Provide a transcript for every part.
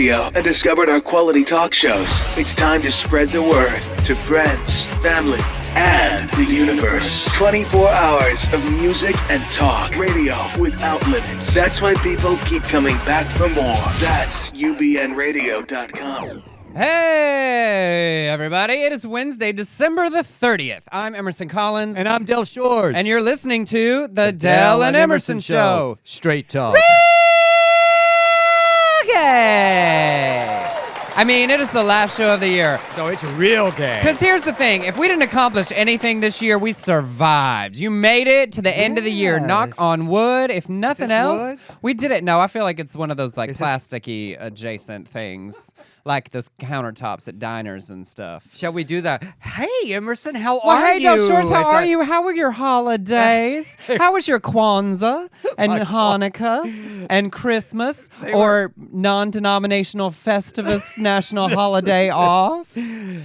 Radio and discovered our quality talk shows. It's time to spread the word to friends, family, and the universe. 24 hours of music and talk. Radio without limits. That's why people keep coming back for more. That's ubnradio.com. Hey, everybody. It is Wednesday, December the 30th. I'm Emerson Collins. And I'm Del Shores. And you're listening to The Del and Emerson Show. Straight talk. Okay. I mean, it is the last show of the year. So it's real gay. Because here's the thing. If we didn't accomplish anything this year, we survived. You made it to the end of the year. Knock on wood. If nothing else, wood? we did it. No, I feel like it's one of those like plasticky adjacent things. Like those countertops at diners and stuff. Shall we do that? Hey, Emerson, how Well, are hey, you? Shores, how are you? How were your holidays? How was your Kwanzaa and Hanukkah and Christmas or non-denominational Festivus national holiday off?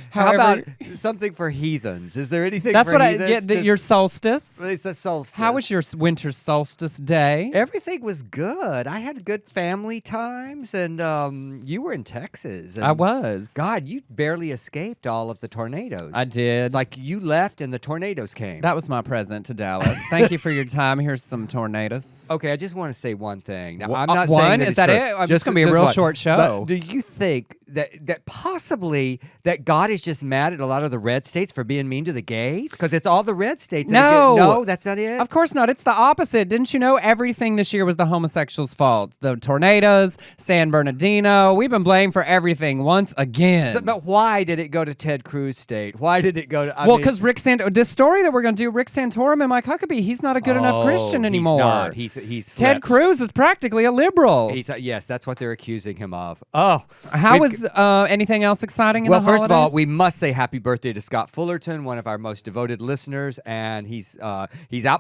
How about something for heathens? Is there anything That's for what heathens? I get. Your solstice. It's a solstice. How was your winter solstice day? Everything was good. I had good family times, and you were in Texas. And I was. God, you barely escaped all of the tornadoes. I did. It's like you left and the tornadoes came. That was my present to Dallas. Thank you for your time. Here's some tornadoes. Okay, I just want to say one thing. Now, Well, I'm not one? saying that Is it's that true. it? I'm just gonna be a real one. short show. But do you think that possibly that God is just mad at a lot of the red states for being mean to the gays? Because it's all the red states. No, that's not it. Of course not. It's the opposite. Didn't you know everything this year was the homosexuals' fault? The tornadoes, San Bernardino. We've been blamed for everything once again. But why did it go to Ted Cruz state? Why did it go to? Well, because this story that we're going to do, Rick Santorum and Mike Huckabee, he's not a good enough Christian anymore. He's not. He's Ted Cruz is practically a liberal. Yes, that's what they're accusing him of. Oh, how was anything else exciting in the holidays? Well, first of all, we must say happy birthday to Scott Fullerton, one of our most devoted listeners, and he's out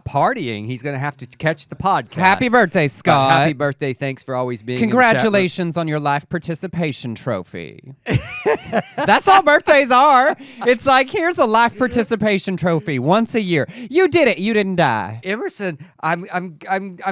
partying. He's going to have to catch the podcast. Happy birthday, Scott. Happy birthday. Thanks for always being Congratulations on your life participation trophy. That's all birthdays are. It's like, here's a life participation trophy once a year. You did it. You didn't die. Emerson, I'm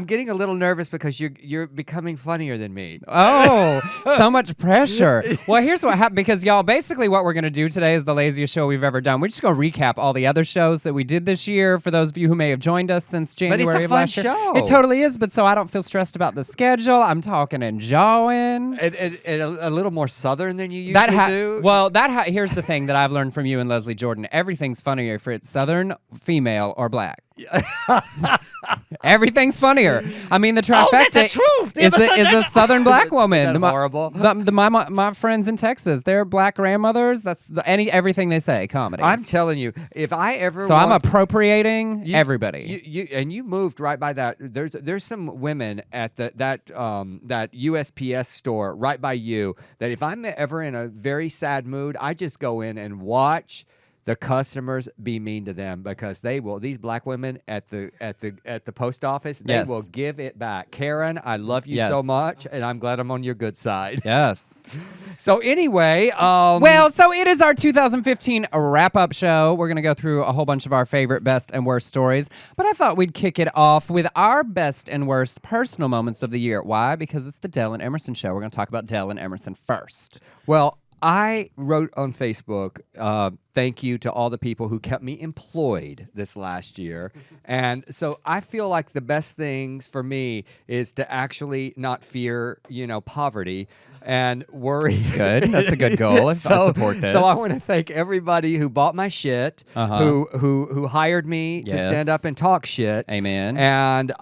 getting a little nervous because you're becoming funnier than me. Oh, so much pressure. Well, here's what happened, because y'all, basically what we're going to do today is the laziest show we've ever done. We're just going to recap all the other shows that we did this year for those of you who may have joined us since January but it's a of fun last year. show. It totally is, but so I don't feel stressed about the schedule. I'm talking and jawing. And a little more southern than you usually do. Well, here's the thing that I've learned from you and Leslie Jordan. Everything's funnier if it's southern, female, or black. Everything's funnier. I mean, the trifecta is a southern black woman. Horrible. My friends in Texas, they're black grandmothers. That's everything they say. Comedy. I'm telling you, if I ever I'm appropriating everybody. You moved right by that. There's some women at that USPS store right by you that if I'm ever in a very sad mood, I just go in and watch the customers be mean to them, because they will. These black women at the post office, they will give it back. Karen, I love you so much, and I'm glad I'm on your good side. Yes. So anyway, so it is our 2015 wrap-up show. We're gonna go through a whole bunch of our favorite best and worst stories, but I thought we'd kick it off with our best and worst personal moments of the year. Why? Because it's the Del and Emerson Show. We're gonna talk about Del and Emerson first. Well, I wrote on Facebook, thank you to all the people who kept me employed this last year. And so I feel like the best things for me is to actually not fear, poverty and worry. It's good. That's a good goal. I support this. So I want to thank everybody who bought my shit, who hired me to stand up and talk shit. Amen. And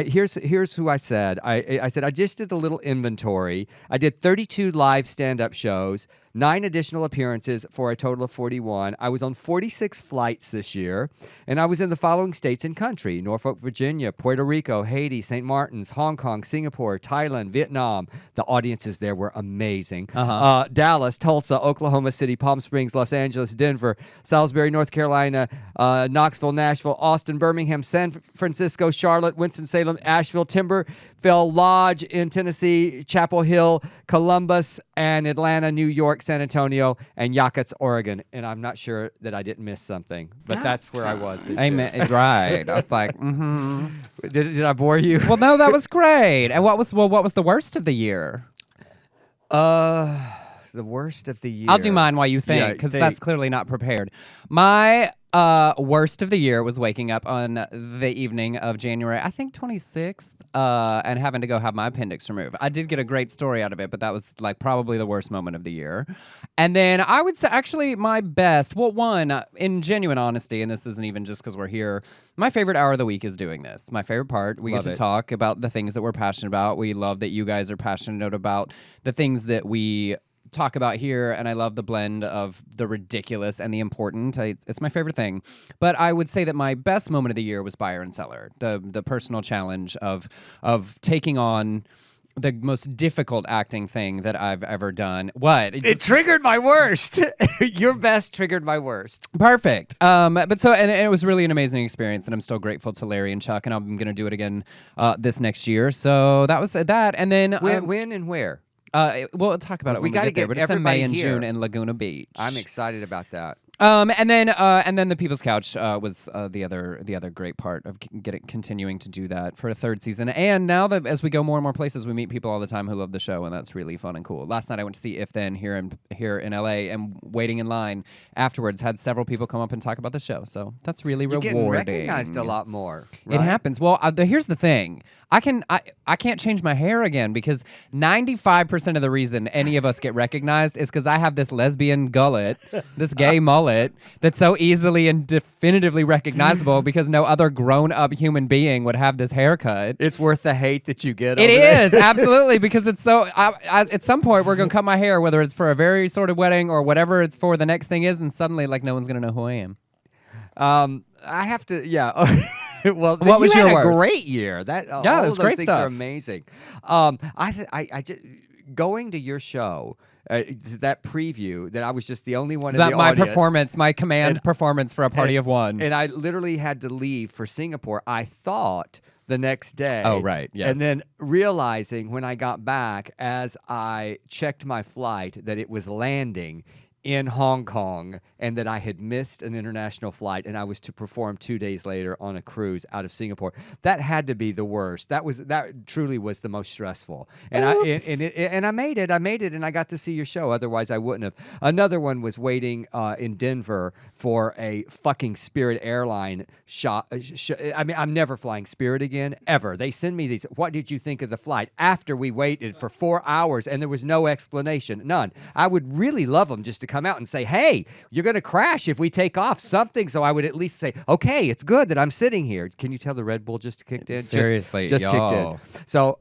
here's who I said. I said I just did a little inventory. I did 32 live stand-up shows, 9 additional appearances for a total of 41. I was on 46 flights this year, and I was in the following states and country: Norfolk, Virginia, Puerto Rico, Haiti, St. Martin's, Hong Kong, Singapore, Thailand, Vietnam. The audiences there were amazing. Dallas, Tulsa, Oklahoma City, Palm Springs, Los Angeles, Denver, Salisbury, North Carolina, Knoxville, Nashville, Austin, Birmingham, San Francisco, Charlotte, Winston-Salem, Asheville, Timberville Lodge in Tennessee, Chapel Hill, Columbus, and Atlanta, New York, San Antonio, and Yakuts, Oregon. And I'm not sure that I didn't miss something, but that's where I was this year. Right. I was like, Did I bore you? Well, no, that was great. And what was the worst of the year? The worst of the year. I'll do mine while you think, Yeah, because think. that's clearly not prepared. My worst of the year was waking up on the evening of January, I think 26th, and having to go have my appendix removed. I did get a great story out of it, but that was like probably the worst moment of the year. And then I would say actually my best, well, one, in genuine honesty, and this isn't even just because we're here, my favorite hour of the week is doing this. My favorite part. We Love get to it. talk about the things that we're passionate about. We love that you guys are passionate about the things that we talk about here, and I love the blend of the ridiculous and the important. It's my favorite thing. But I would say that my best moment of the year was buyer and seller, the personal challenge of taking on the most difficult acting thing that I've ever done. What? It triggered my worst. Your best triggered my worst. Perfect. But so, and it was really an amazing experience, and I'm still grateful to Larry and Chuck, and I'm going to do it again this next year. So that was that. And then When and where? We'll talk about it when we gotta get there. get But it's in May everybody and here. June in Laguna Beach. I'm excited about that. And then the People's Couch was the other great part of continuing to do that for a third season. And now that as we go more and more places, we meet people all the time who love the show, and that's really fun and cool. Last night I went to see If Then here in LA, and waiting in line afterwards had several people come up and talk about the show. So that's really You're rewarding. getting recognized a lot more. It Right? happens. Well, here's the thing. I can't change my hair again because 95% of the reason any of us get recognized is because I have this lesbian gullet, this gay mullet that's so easily and definitively recognizable because no other grown-up human being would have this haircut. It's worth the hate that you get. It over that. is, absolutely, because it's so... at some point, we're going to cut my hair, whether it's for a very sorted wedding or whatever it's for the next thing is, and suddenly, like, no one's going to know who I am. I have to, yeah. Well, What was you your had a worst? great year. That Yeah, all it was of those great things stuff. are amazing. I just going to your show. That preview that I was just the only one in That the my audience. performance, my command performance for a party of one. And I literally had to leave for Singapore. I thought the next day. Oh, right, yes. And then realizing when I got back, as I checked my flight, that it was landing in Hong Kong and that I had missed an international flight and I was to perform 2 days later on a cruise out of Singapore. That had to be the worst. That truly was the most stressful. And I made it. I made it, and I got to see your show. Otherwise, I wouldn't have. Another one was waiting in Denver for a fucking Spirit airline shot. I mean, I'm never flying Spirit again, ever. They send me these. What did you think of the flight? After we waited for 4 hours and there was no explanation, none. I would really love them just to come out and say, hey, you're going to crash if we take off, something. So I would at least say, okay, it's good that I'm sitting here. Can you tell the Red Bull just kicked in? Seriously, just kicked y'all. in. So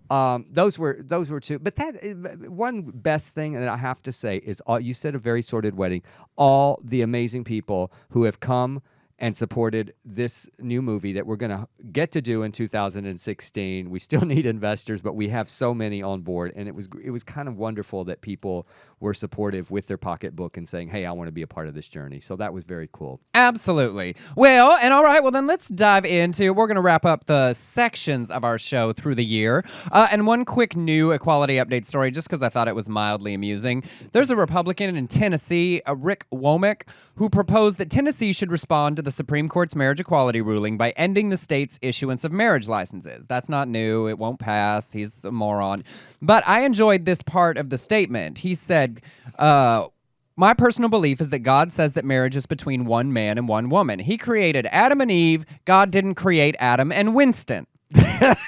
those were two. But that one best thing that I have to say is you said a very sorted wedding. All the amazing people who have come and supported this new movie that we're going to get to do in 2016. We still need investors, but we have so many on board, and it was kind of wonderful that people were supportive with their pocketbook and saying, hey, I want to be a part of this journey. So that was very cool. Absolutely. Well, and all right, well then let's dive into, we're going to wrap up the sections of our show through the year. And one quick new equality update story, just because I thought it was mildly amusing. There's a Republican in Tennessee, Rick Womack, who proposed that Tennessee should respond to the Supreme Court's marriage equality ruling by ending the state's issuance of marriage licenses. That's not new. It won't pass. He's a moron. But I enjoyed this part of the statement. He said, my personal belief is that God says that marriage is between one man and one woman. He created Adam and Eve. God didn't create Adam and Winston.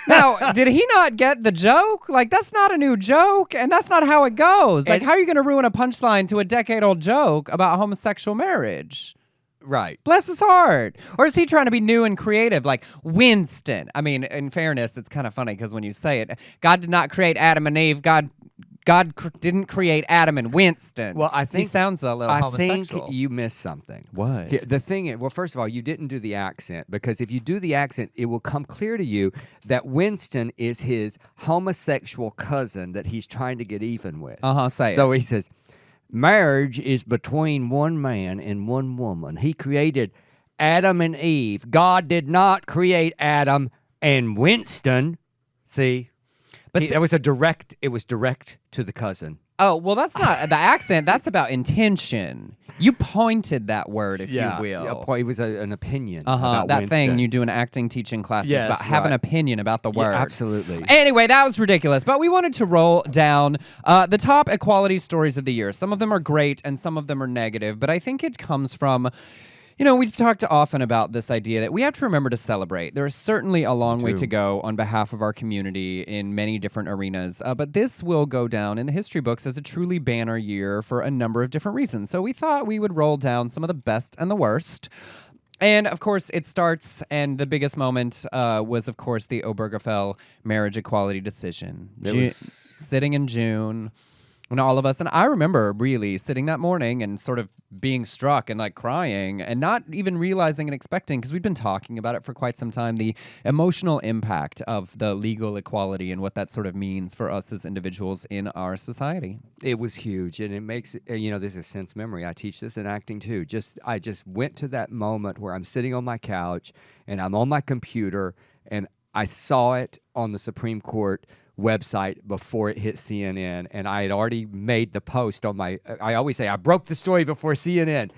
Now, did he not get the joke? Like, that's not a new joke, and that's not how it goes. Like, how are you going to ruin a punchline to a decade-old joke about homosexual marriage? Right. Bless his heart. Or is he trying to be new and creative, like Winston? I mean, in fairness, it's kind of funny because when you say it, God did not create Adam and Eve. God didn't create Adam and Winston. Well, I think he sounds a little homosexual. think you missed something. What? The thing is, well, first of all, you didn't do the accent, because if you do the accent, it will come clear to you that Winston is his homosexual cousin that he's trying to get even with. Say it. So he says, marriage is between one man and one woman. He created Adam and Eve. God did not create Adam and Winston. See? But it was direct to the cousin. Oh, well, that's not the accent. That's about intention. You pointed that word, if you will. It was an opinion. That about thing Winston. you do in acting teaching classes Yes, about have an right. opinion about the word. Yeah, absolutely. Anyway, that was ridiculous. But we wanted to roll down the top equality stories of the year. Some of them are great and some of them are negative. But I think it comes from... we've talked often about this idea that we have to remember to celebrate. There is certainly a long way to go on behalf of our community in many different arenas, but this will go down in the history books as a truly banner year for a number of different reasons. So we thought we would roll down some of the best and the worst. And, of course, it starts, and the biggest moment was, of course, the Obergefell marriage equality decision. Sitting in June. And all of us, and I remember really sitting that morning and sort of being struck and like crying and not even realizing and expecting, because we'd been talking about it for quite some time, the emotional impact of the legal equality and what that sort of means for us as individuals in our society. It was huge, and it makes this is sense memory. I teach this in acting too. I just went to that moment where I'm sitting on my couch and I'm on my computer and I saw it on the Supreme Court website before it hit CNN, and I had already made the post on my. I always say I broke the story before CNN,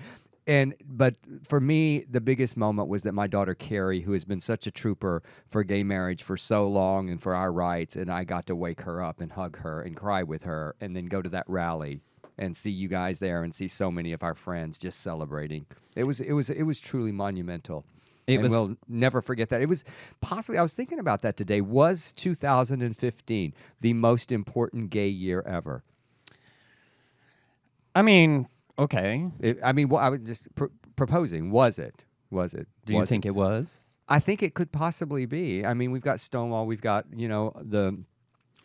but for me the biggest moment was that my daughter Carrie, who has been such a trooper for gay marriage for so long and for our rights, and I got to wake her up and hug her and cry with her, and then go to that rally and see you guys there and see so many of our friends just celebrating. It was truly monumental. We'll never forget that. It was possibly, I was thinking about that today, was 2015 the most important gay year ever? I mean, okay. I was just proposing, was it? Do you think it was? I think it could possibly be. I mean, we've got Stonewall, we've got, the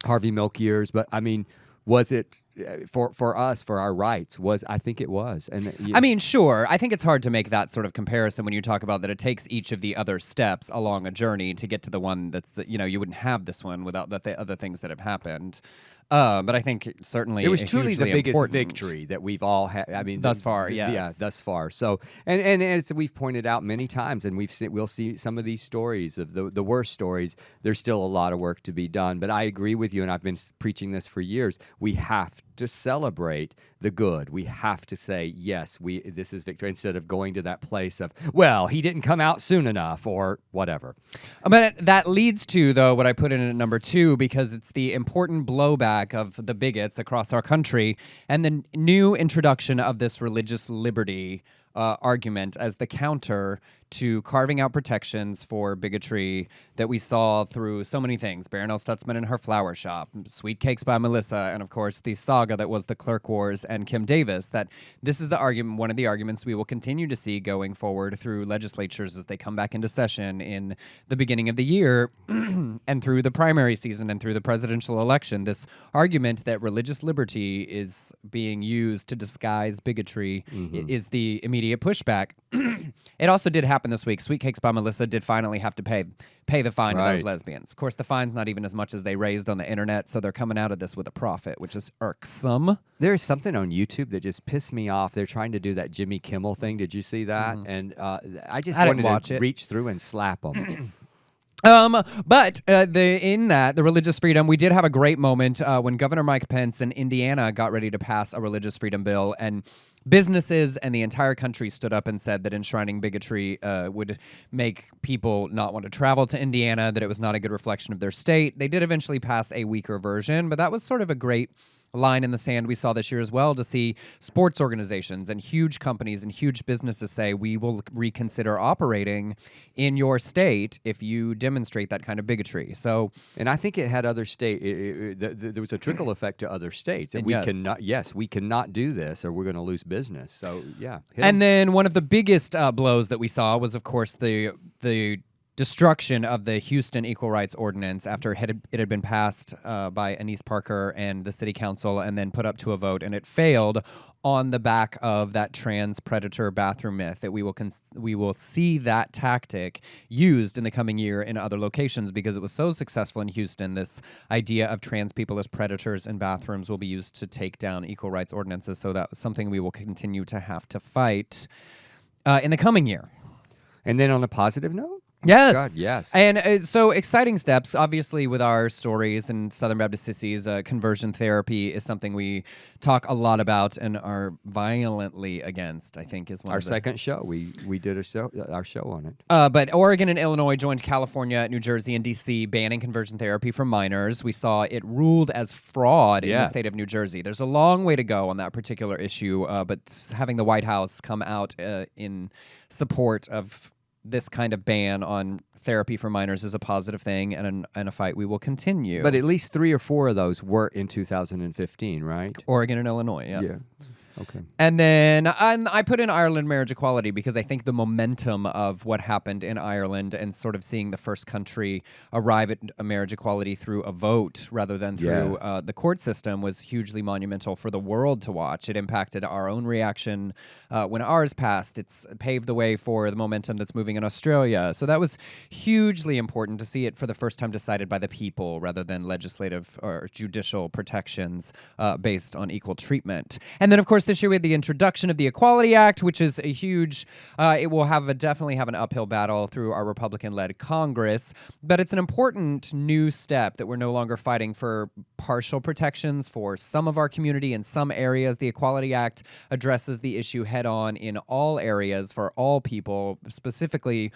Harvey Milk years, but I mean, was it for us, for our rights? I think it was. And I mean, sure. I think it's hard to make that sort of comparison when you talk about that it takes each of the other steps along a journey to get to the one that's, you wouldn't have this one without the other things that have happened. But I think certainly it was truly the biggest important victory that we've all had. I mean, thus far, yes. Yeah, thus far. So, and as we've pointed out many times, and we'll see some of these stories of the worst stories. There's still a lot of work to be done. But I agree with you, and I've been preaching this for years. We have to celebrate the good. We have to say, yes, this is victory, instead of going to that place of, well, he didn't come out soon enough or whatever. But that leads to, though, what I put in at number 2, because it's the important blowback of the bigots across our country and the new introduction of this religious liberty argument as the counter to carving out protections for bigotry that we saw through so many things. Baronel Stutzman and her flower shop, Sweet Cakes by Melissa, and of course the saga that was the Clerk Wars and Kim Davis, that this is the argument, one of the arguments we will continue to see going forward through legislatures as they come back into session in the beginning of the year and through the primary season and through the presidential election. This argument that religious liberty is being used to disguise bigotry is the immediate pushback. It also did happen this week. Sweet Cakes by Melissa did finally have to pay the fine to those lesbians. Of course, the fine's not even as much as they raised on the internet, so they're coming out of this with a profit, which is irksome. There's something on YouTube that just pissed me off. They're trying to do that Jimmy Kimmel thing. Did you see that? And I just wanted to reach through and slap them. But in the religious freedom, we did have a great moment when Governor Mike Pence in Indiana got ready to pass a religious freedom bill, and businesses and the entire country stood up and said that enshrining bigotry would make people not want to travel to Indiana, that it was not a good reflection of their state. They did eventually pass a weaker version, but that was sort of a great line in the sand we saw this year as well, to see sports organizations and huge companies and huge businesses say, we will reconsider operating in your state if you demonstrate that kind of bigotry. So, and I think it had other state. There was a trickle effect to other states, and we cannot do this, or we're going to lose business. So yeah. And then one of the biggest blows that we saw was, of course, the destruction of the Houston Equal Rights Ordinance after it had been passed by Anise Parker and the city council and then put up to a vote, and it failed on the back of that trans predator bathroom myth, that we will see that tactic used in the coming year in other locations because it was so successful in Houston. This idea of trans people as predators in bathrooms will be used to take down equal rights ordinances, so that was something we will continue to have to fight in the coming year. And then on a positive note, Yes. God, yes. And so exciting steps, obviously, with our stories and Southern Baptist Sissies. Conversion therapy is something we talk a lot about and are violently against, I think, is one Our of the... second show, we did our show on it. But Oregon and Illinois joined California, New Jersey, and D.C. banning conversion therapy for minors. We saw it ruled as fraud in the state of New Jersey. There's a long way to go on that particular issue, but having the White House come out in support of this kind of ban on therapy for minors is a positive thing and a fight we will continue. But at least 3 or 4 of those were in 2015, right? Oregon and Illinois, yes. Yeah. Okay. And then I put in Ireland marriage equality because I think the momentum of what happened in Ireland and sort of seeing the first country arrive at a marriage equality through a vote rather than through the court system was hugely monumental for the world to watch. It impacted our own reaction when ours passed. It's paved the way for the momentum that's moving in Australia. So that was hugely important to see it for the first time decided by the people rather than legislative or judicial protections based on equal treatment. And then, of course, this year we had the introduction of the Equality Act, which is a huge, it will definitely have an uphill battle through our Republican-led Congress, but it's an important new step that we're no longer fighting for partial protections for some of our community in some areas. The Equality Act addresses the issue head-on in all areas for all people, specifically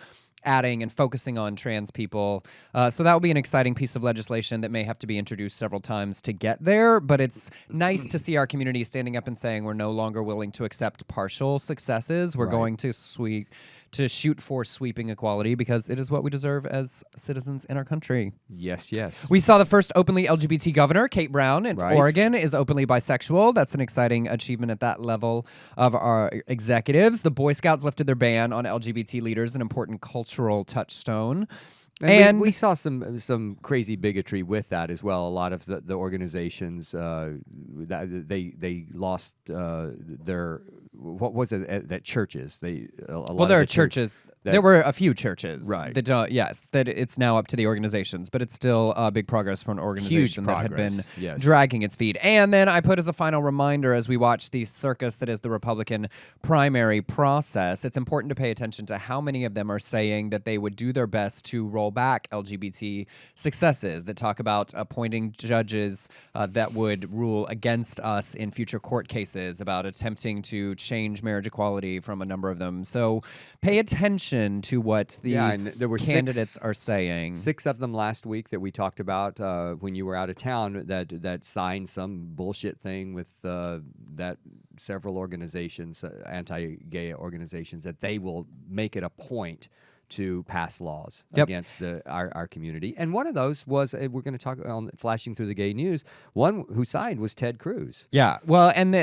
adding and focusing on trans people. So that will be an exciting piece of legislation that may have to be introduced several times to get there, but it's nice to see our community standing up and saying we're no longer willing to accept partial successes. We're going to shoot for sweeping equality because it is what we deserve as citizens in our country. Yes, yes. We saw the first openly LGBT governor, Kate Brown, in Oregon, is openly bisexual. That's an exciting achievement at that level of our executives. The Boy Scouts lifted their ban on LGBT leaders, an important cultural touchstone. And we saw some crazy bigotry with that as well. A lot of the organizations they lost their what was it at churches? There are churches. There were a few churches, right? That it's now up to the organizations, but it's still big progress for an organization that had been dragging its feet. And then I put as a final reminder as we watch the circus that is the Republican primary process, it's important to pay attention to how many of them are saying that they would do their best to roll back LGBT successes, that talk about appointing judges that would rule against us in future court cases, about attempting to change marriage equality from a number of them. So pay attention to what the there were candidates are saying. 6 of them last week that we talked about when you were out of town that signed some bullshit thing with that several organizations, anti-gay organizations, that they will make it a point to pass laws against our community. And one of those was, we're going to talk on flashing through the gay news, one who signed was Ted Cruz. Yeah, well, and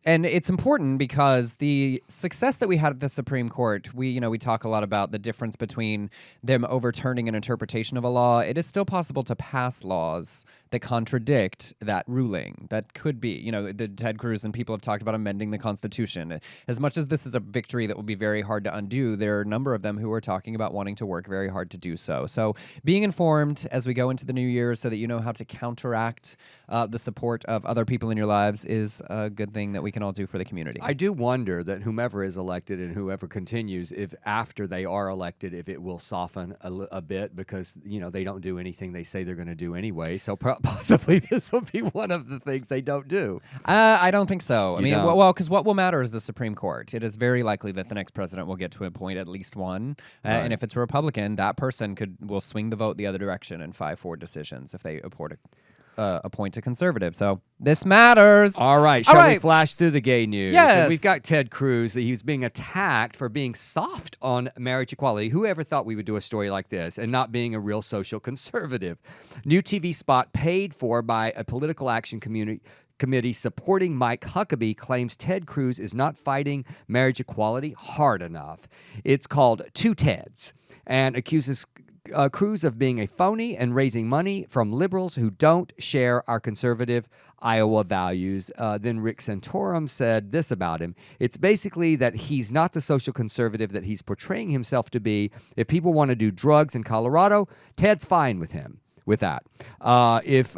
and it's important because the success that we had at the Supreme Court, we talk a lot about the difference between them overturning an interpretation of a law. It is still possible to pass laws that contradict that ruling. That could be, the Ted Cruz and people have talked about amending the Constitution. As much as this is a victory that will be very hard to undo, there are a number of them who are talking about wanting to work very hard to do so. So being informed as we go into the new year so that you know how to counteract the support of other people in your lives is a good thing that we can all do for the community. I do wonder that whomever is elected and whoever continues, if after they are elected, if it will soften a bit because, they don't do anything they say they're going to do anyway. So possibly this will be one of the things they don't do. I don't think so. Because what will matter is the Supreme Court. It is very likely that the next president will get to appoint at least one. And if it's a Republican, that person will swing the vote the other direction in 5-4 decisions if they appoint a conservative. So this matters. All right. Shall we flash through the gay news? Yes. And we've got Ted Cruz. He was being attacked for being soft on marriage equality. Whoever thought we would do a story like this and not being a real social conservative? New TV spot paid for by a political action committee supporting Mike Huckabee claims Ted Cruz is not fighting marriage equality hard enough. It's called Two Teds and accuses Cruz of being a phony and raising money from liberals who don't share our conservative Iowa values. Then Rick Santorum said this about him. It's basically that he's not the social conservative that he's portraying himself to be. If people want to do drugs in Colorado, Ted's fine with him. With that. If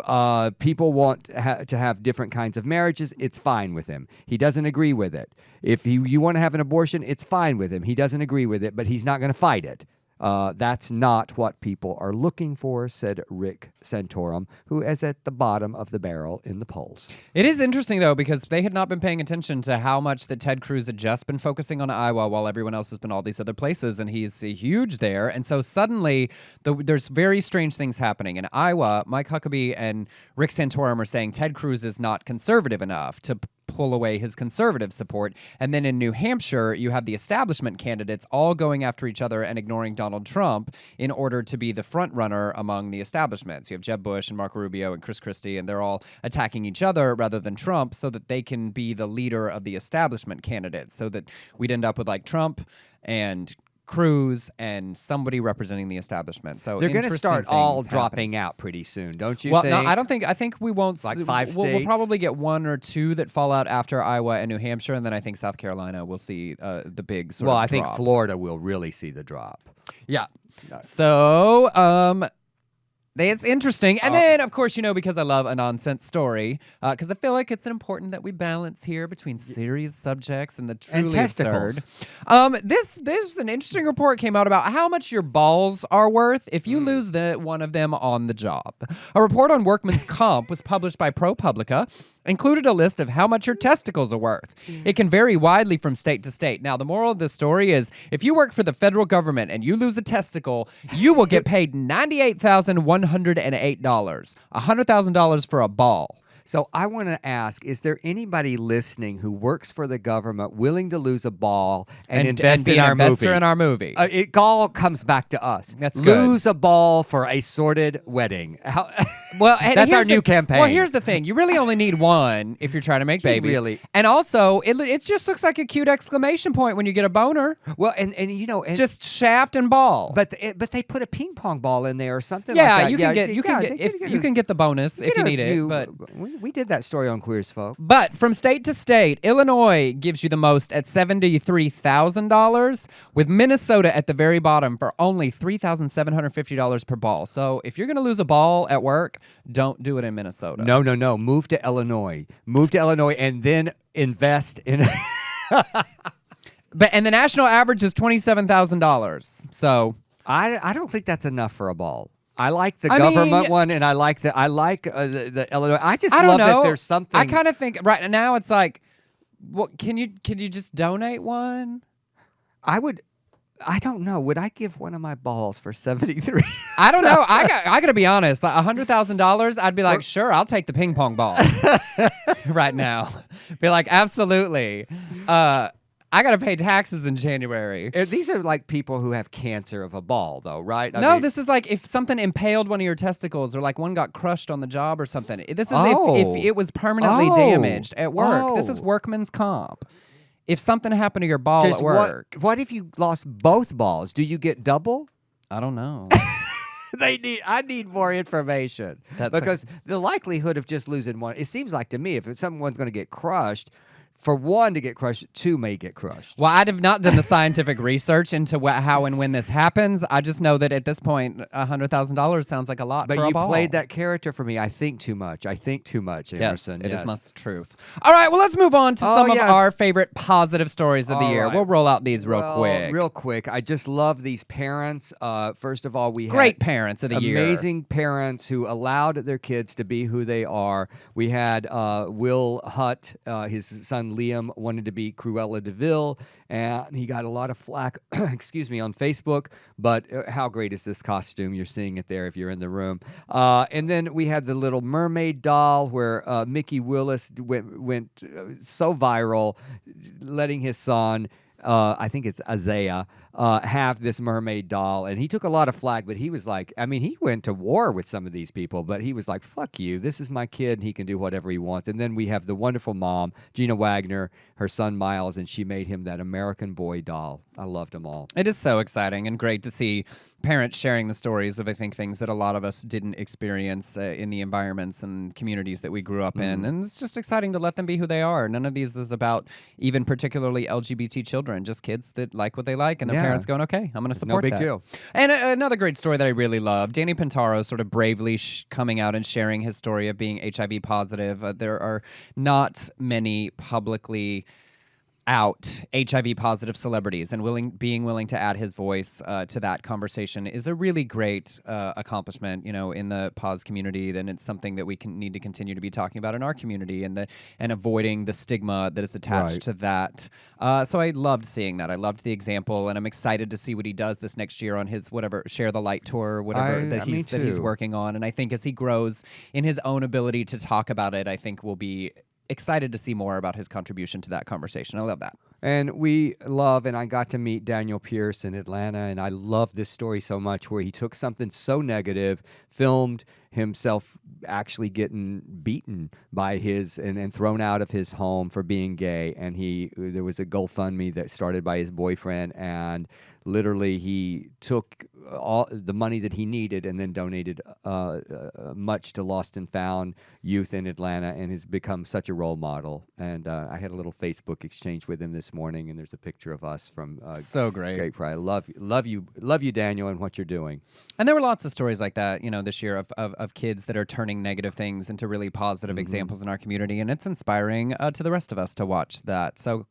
people want to have different kinds of marriages, it's fine with him. He doesn't agree with it. If you want to have an abortion, it's fine with him. He doesn't agree with it, but he's not going to fight it. That's not what people are looking for, said Rick Santorum, who is at the bottom of the barrel in the polls. It is interesting, though, because they had not been paying attention to how much that Ted Cruz had just been focusing on Iowa while everyone else has been all these other places, and he's huge there. And so suddenly, there's very strange things happening. In Iowa, Mike Huckabee and Rick Santorum are saying Ted Cruz is not conservative enough to pull away his conservative support. And then in New Hampshire, you have the establishment candidates all going after each other and ignoring Donald Trump in order to be the front runner among the establishments. You have Jeb Bush and Marco Rubio and Chris Christie, and they're all attacking each other rather than Trump so that they can be the leader of the establishment candidates, so that we'd end up with like Trump and Cruz and somebody representing the establishment. So they're going to start all dropping happening. out pretty soon, don't you Well, think? no, I don't think. I think we won't. Like 5 we'll states? probably get 1 or 2 that fall out after Iowa and New Hampshire, and then I think South Carolina will see the big sort of I think drop. Florida will really see the drop. Yeah. So, it's interesting. And then, of course, because I love a nonsense story, because I feel like it's important that we balance here between serious subjects and the truly absurd. This an interesting report came out about how much your balls are worth if you lose one of them on the job. A report on workman's comp was published by ProPublica, included a list of how much your testicles are worth. It can vary widely from state to state. Now, the moral of this story is if you work for the federal government and you lose a testicle, you will get paid $98,108, $100,000 for a ball. So I want to ask, is there anybody listening who works for the government willing to lose a ball and invest be in an our investor movie? in our movie. It all comes back to us. That's good. Lose a ball for a sordid wedding. Well, and That's our here's new campaign. Well, here's the thing: you really only need one if you're trying to make babies. Really. And also, it just looks like a cute exclamation point when you get a boner. Well, and It's just shaft and ball. but they put a ping pong ball in there or something yeah, like that. you can get the bonus if you need it. But we did that story on Queers Folk. But from state to state, Illinois gives you the most at $73,000, with Minnesota at the very bottom for only $3,750 per ball. So if you're going to lose a ball at work, don't do it in Minnesota. No. Move to Illinois. Move to Illinois and then invest in. And the national average is $27,000. So I don't think that's enough for a ball. I like the government one, and I like the Illinois. I just love that there's something. I kind of think right now it's like, what can you just donate one? I don't know. Would I give one of my balls for 73? I don't know. I gotta be honest. $100,000, I'd be like, sure, I'll take the ping pong ball right now. Be like, absolutely. I gotta pay taxes in January. These are like people who have cancer of a ball, though, right? I No, mean, this is like if something impaled one of your testicles, or like one got crushed on the job or something. This is Oh. if it was permanently Oh. damaged at work. Oh. This is workman's comp. If something happened to your ball at work, What if you lost both balls? Do you get double? I don't know. I need more information because the likelihood of just losing one. It seems like to me, if someone's going to get crushed, for one to get crushed, two may get crushed. Well, I have not done the scientific research into how and when this happens. I just know that at this point, $100,000 sounds like a lot But for a you ball. played that character for me. I think too much, Emerson. Yes, it is much truth. All right, well, let's move on to some of our favorite positive stories of the year. Right. We'll roll out these real quick. Real quick. I just love these parents. First of all, we Great had parents of the year. amazing parents who allowed their kids to be who they are. We had Will Hutt, his son Liam, wanted to be Cruella DeVille, and he got a lot of flack, excuse me, on Facebook. But how great is this costume? You're seeing it there if you're in the room. And then we had the Little Mermaid doll where Mickey Willis went so viral, letting his son, I think it's Isaiah, have this mermaid doll. And he took a lot of flack, but he was like, he went to war with some of these people, but he was like, fuck you. This is my kid, and he can do whatever he wants. And then we have the wonderful mom, Gina Wagner, her son Miles, and she made him that American Boy doll. I loved them all. It is so exciting and great to see parents sharing the stories of, I think, things that a lot of us didn't experience in the environments and communities that we grew up in. And it's just exciting to let them be who they are. None of these is about even particularly LGBT children, just kids that like what they like and their parents going, okay, I'm going to support that. No big deal. And another great story that I really love, Danny Pintaro sort of bravely coming out and sharing his story of being HIV positive. There are not many publicly out HIV positive celebrities and being willing to add his voice to that conversation is a really great accomplishment, in the pause community. Then it's something that we need to continue to be talking about in our community and avoiding the stigma that is attached to that. So I loved seeing that. I loved the example, and I'm excited to see what he does this next year on his Share the Light tour, that he's working on. And I think as he grows in his own ability to talk about it, I think we'll be excited to see more about his contribution to that conversation. I love that. And I got to meet Daniel Pierce in Atlanta, and I love this story so much, where he took something so negative, filmed himself actually getting beaten by and thrown out of his home for being gay, and there was a GoFundMe that started by his boyfriend, and literally he took all the money that he needed and then donated much to lost and found youth in Atlanta, and has become such a role model. And I had a little Facebook exchange with him this morning, and there's a picture of us from so great. Great Pride. Love you, Daniel, and what you're doing. And there were lots of stories like that, this year of kids that are turning negative things into really positive examples in our community, and it's inspiring to the rest of us to watch that. So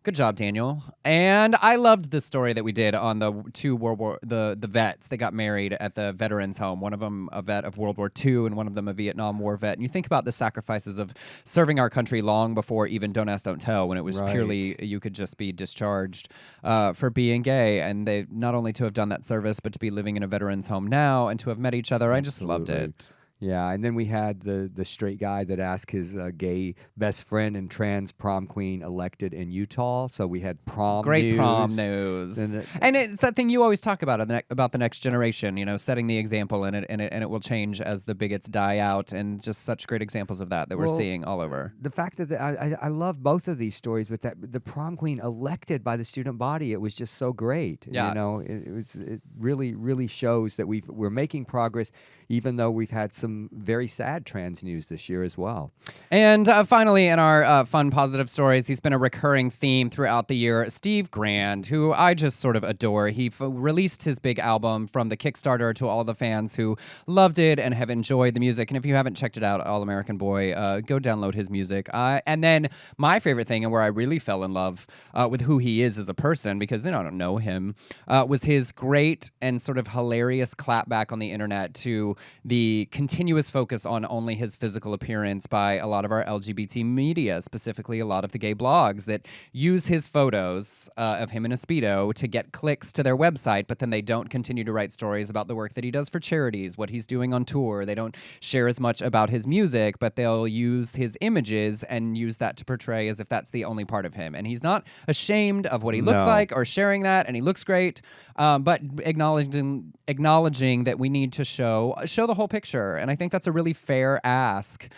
good job, Daniel. And I loved the story that we did on the two the vets that got married at the veterans home. One of them a vet of World War II, and one of them a Vietnam War vet. And you think about the sacrifices of serving our country long before even Don't Ask, Don't Tell, when it was purely you could just be discharged for being gay. And they not only to have done that service, but to be living in a veterans home now and to have met each other. I just loved it. Yeah, and then we had the straight guy that asked his gay best friend and trans prom queen elected in Utah. So we had Great prom news. And it's that thing you always talk about the next generation, setting the example, and it will change as the bigots die out, and just such great examples of that we're seeing all over. The fact that I love both of these stories, but that the prom queen elected by the student body, it was just so great. Yeah. It really, really shows that we're making progress, even though we've had some very sad trans news this year as well. And finally, in our fun, positive stories, he's been a recurring theme throughout the year. Steve Grand, who I just sort of adore. He released his big album from the Kickstarter to all the fans who loved it and have enjoyed the music. And if you haven't checked it out, All American Boy, go download his music. And then my favorite thing, and where I really fell in love with who he is as a person, because I don't know him, was his great and sort of hilarious clapback on the internet to the continuous focus on only his physical appearance by a lot of our LGBT media, specifically a lot of the gay blogs that use his photos of him in a Speedo to get clicks to their website, but then they don't continue to write stories about the work that he does for charities, what he's doing on tour. They don't share as much about his music, but they'll use his images and use that to portray as if that's the only part of him. And he's not ashamed of what he looks like or sharing that, and he looks great, but acknowledging that we need to show the whole picture. And I think that's a really fair ask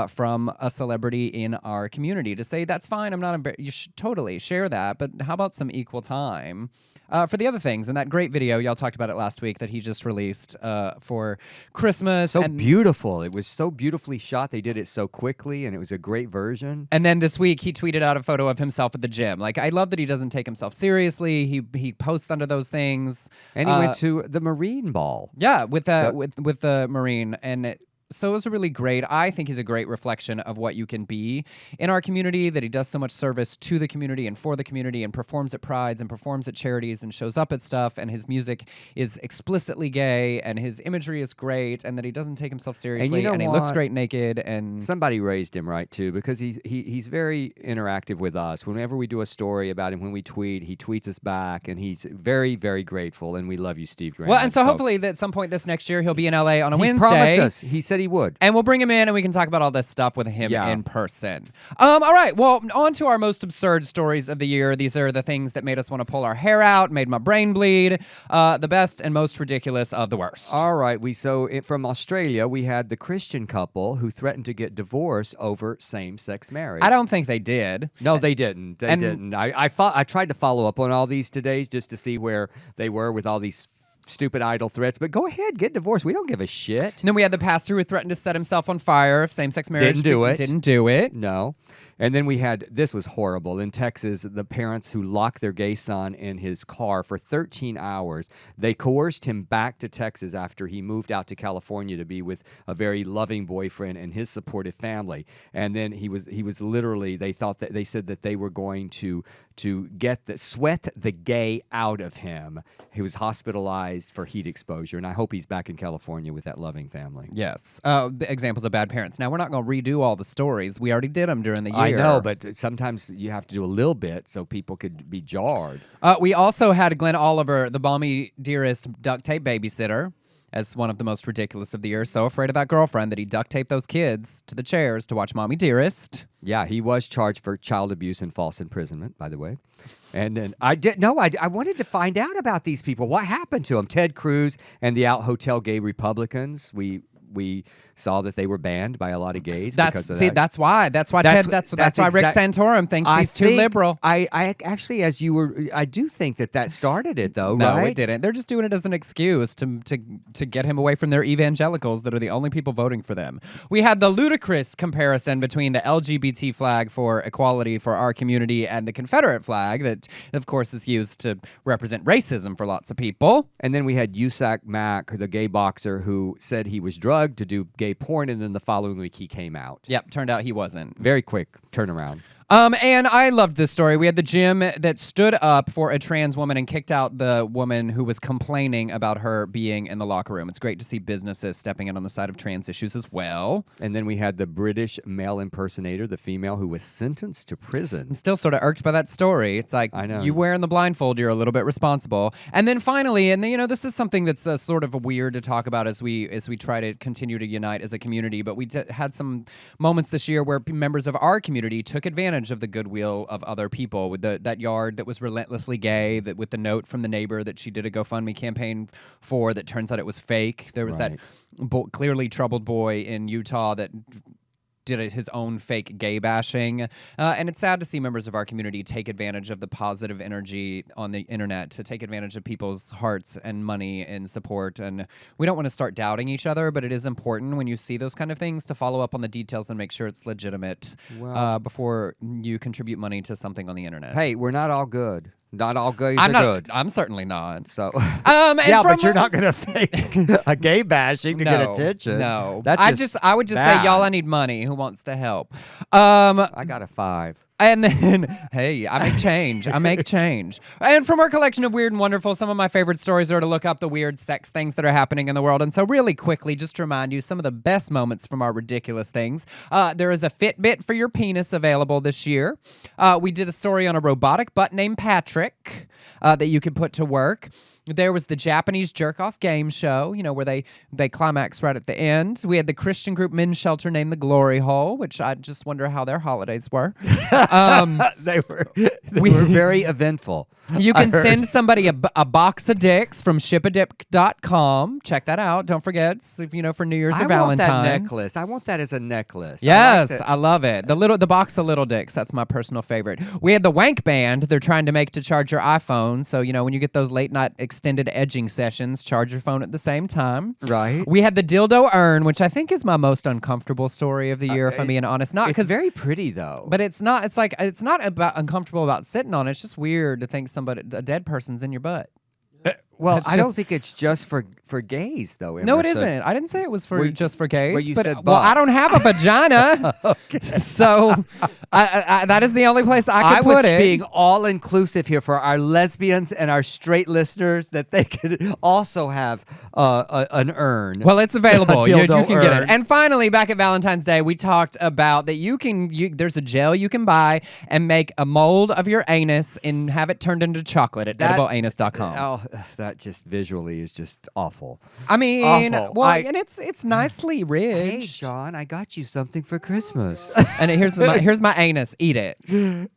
from a celebrity in our community to say, that's fine, I'm not embarrassed. You should totally share that, but how about some equal time for the other things? And that great video, y'all talked about it last week, that he just released for Christmas. So beautiful. It was so beautifully shot. They did it so quickly, and it was a great version. And then this week, he tweeted out a photo of himself at the gym. Like, I love that he doesn't take himself seriously. He posts under those things. And he went to the Marine Ball. Yeah, with the Marine. And so it was really great. I think he's a great reflection of what you can be in our community, that he does so much service to the community and for the community, and performs at prides and performs at charities and shows up at stuff, and his music is explicitly gay, and his imagery is great, and that he doesn't take himself seriously, and he looks great naked. And somebody raised him right too, because he's very interactive with us. Whenever we do a story about him, when we tweet, he tweets us back, and he's very, very grateful, and we love you, Steve Grant. Well, and so hopefully that at some point this next year he'll be in LA on a Wednesday. He's promised us. He said he would. And we'll bring him in and we can talk about all this stuff with him in person. All right. Well, on to our most absurd stories of the year. These are the things that made us want to pull our hair out, made my brain bleed. The best and most ridiculous of the worst. All right. From Australia, we had the Christian couple who threatened to get divorced over same-sex marriage. I don't think they did. No, they didn't. They didn't. I tried to follow up on all these today just to see where they were with all these stupid idle threats, but go ahead, get divorced. We don't give a shit. And then we had the pastor who threatened to set himself on fire if same-sex marriage didn't do it. Didn't do it. No. And then we had, this was horrible, in Texas, the parents who locked their gay son in his car for 13 hours. They coerced him back to Texas after he moved out to California to be with a very loving boyfriend and his supportive family. And then he was literally, they said that they were going to sweat the gay out of him. He was hospitalized for heat exposure, and I hope he's back in California with that loving family. Yes. The examples of bad parents. Now, we're not going to redo all the stories. We already did them during the year. I know, but sometimes you have to do a little bit so people could be jarred. We also had Glenn Oliver, the balmy dearest duct tape babysitter, as one of the most ridiculous of the year. So afraid of that girlfriend that he duct taped those kids to the chairs to watch Mommy Dearest. Yeah, he was charged for child abuse and false imprisonment, by the way. And then I wanted to find out about these people. What happened to them? Ted Cruz and the Out Hotel Gay Republicans. We saw that they were banned by a lot of gays. That's why Rick Santorum thinks he's too liberal. I actually, I do think that started it though. No, right? it didn't. They're just doing it as an excuse to get him away from their evangelicals that are the only people voting for them. We had the ludicrous comparison between the LGBT flag for equality for our community and the Confederate flag that, of course, is used to represent racism for lots of people. And then we had Usac Mack, the gay boxer, who said he was drugged to do gay porn, and then the following week he came out. Yep, turned out he wasn't. Very quick turnaround. And I loved this story. We had the gym that stood up for a trans woman and kicked out the woman who was complaining about her being in the locker room. It's great to see businesses stepping in on the side of trans issues as well. And then we had the British male impersonator, the female who was sentenced to prison. I'm still sort of irked by that story. It's like, I know. You wearing the blindfold, you're a little bit responsible. And then finally, and this is something that's sort of weird to talk about as we try to continue to unite as a community, but we had some moments this year where members of our community took advantage of the goodwill of other people, with that yard that was relentlessly gay, that with the note from the neighbor that she did a GoFundMe campaign for that turns out it was fake. There was that clearly troubled boy in Utah that did his own fake gay bashing. And it's sad to see members of our community take advantage of the positive energy on the internet to take advantage of people's hearts and money and support. And we don't want to start doubting each other, but it is important when you see those kind of things to follow up on the details and make sure it's legitimate before you contribute money to something on the internet. Hey, we're not all good. Not all gays are good. I'm certainly not. So, yeah, but you're not going to fake a gay bashing to get attention. No, I would just say, y'all, I need money. Who wants to help? I got a 5. And then, hey, I make change. And from our collection of Weird and Wonderful, some of my favorite stories are to look up the weird sex things that are happening in the world. And so really quickly, just to remind you, some of the best moments from our ridiculous things. There is a Fitbit for your penis available this year. We did a story on a robotic butt named Patrick that you could put to work. There was the Japanese jerk-off game show, where they climax right at the end. We had the Christian group men's shelter named the Glory Hole, which I just wonder how their holidays were. They were very eventful. You can send somebody a box of dicks from shipadip.com. Check that out. Don't forget, for New Year's or Valentine's. I want that necklace. I want that as a necklace. Yes, I love it. The box of little dicks. That's my personal favorite. We had the Wank Band. They're trying to make to charge your iPhone. So, when you get those late night extended edging sessions, charge your phone at the same time. Right. We had the Dildo Urn, which I think is my most uncomfortable story of the year, if I'm being honest. It's very pretty, though. But it's not. It's not about uncomfortable about sitting on it. It's just weird to think a dead person's in your butt. Well, I don't think it's just for gays, though. Emerson. No, it isn't. I didn't say it was just for gays. Well, you said well, I don't have a vagina, so that is the only place I could put it. I was being all inclusive here for our lesbians and our straight listeners, that they could also have an urn. Well, it's available. You can urn. get it. And finally, back at Valentine's Day, we talked about that there's a gel you can buy and make a mold of your anus and have it turned into chocolate at edibleanus.com. Oh, that just visually is just awful. I mean, awful. Well, and it's nicely ridged. Hey, John, I got you something for Christmas. And here's my anus. Eat it.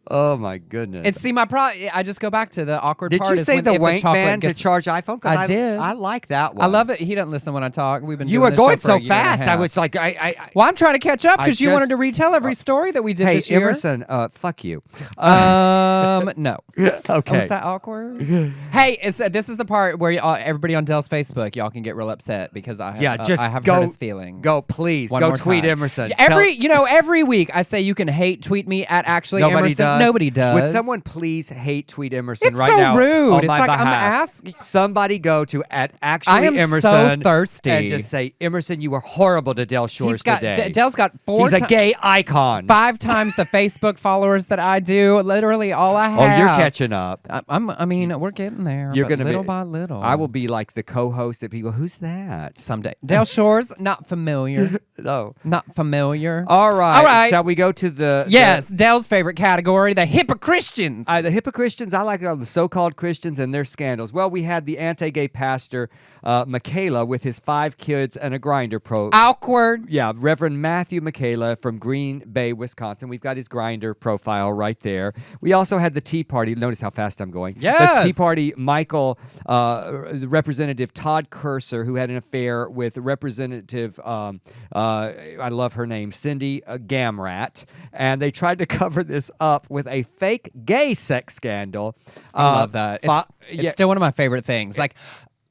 Oh my goodness. And see, I just go back to the awkward Did part. Did you say the Wank Band to charge iPhone? I did. I like that one. I love it. He doesn't listen when I talk. We've been. You doing were this going show for so fast. I was like, Well, I'm trying to catch up because you wanted to retell every story that we did this year. Hey, Emerson, fuck you. No. Okay. Was that awkward? Hey, this is the part part where everybody on Dell's Facebook, y'all can get real upset because I have, just I have go, hurt his feelings. Go, please. One Go more tweet time. Emerson. Every week I say you can hate tweet me at actually Nobody Emerson. does. Nobody does. Would someone please hate tweet Emerson It's right so now? rude. On It's my like I'm behalf? asking. Somebody go to at actually I am Emerson so thirsty. and just say, Emerson, you were horrible to Dell Shores today. Dell's got He's a gay icon. 5 times the Facebook followers that I do. Literally all I have. Oh, you're catching up. I mean, we're getting there. You're but gonna little be, by little. I will be like the co-host that people. Who's that? Someday. Dell Shores, not familiar. No. Not familiar. All right. All right. Shall we go to the? Yes, Dell's favorite category, the HIPAA Christians. The HIPAA Christians, I like the so-called Christians and their scandals. Well, we had the anti-gay pastor, Michaela, with his 5 kids and a grinder Awkward. Yeah, Reverend Matthew Michaela from Green Bay, Wisconsin. We've got his grinder profile right there. We also had the Tea Party. Notice how fast I'm going. Yes. The Tea Party, Representative Todd Cursor, who had an affair with Representative, I love her name, Cindy Gamrat. And they tried to cover this up with a fake gay sex scandal. I love that. It's still one of my favorite things. Like,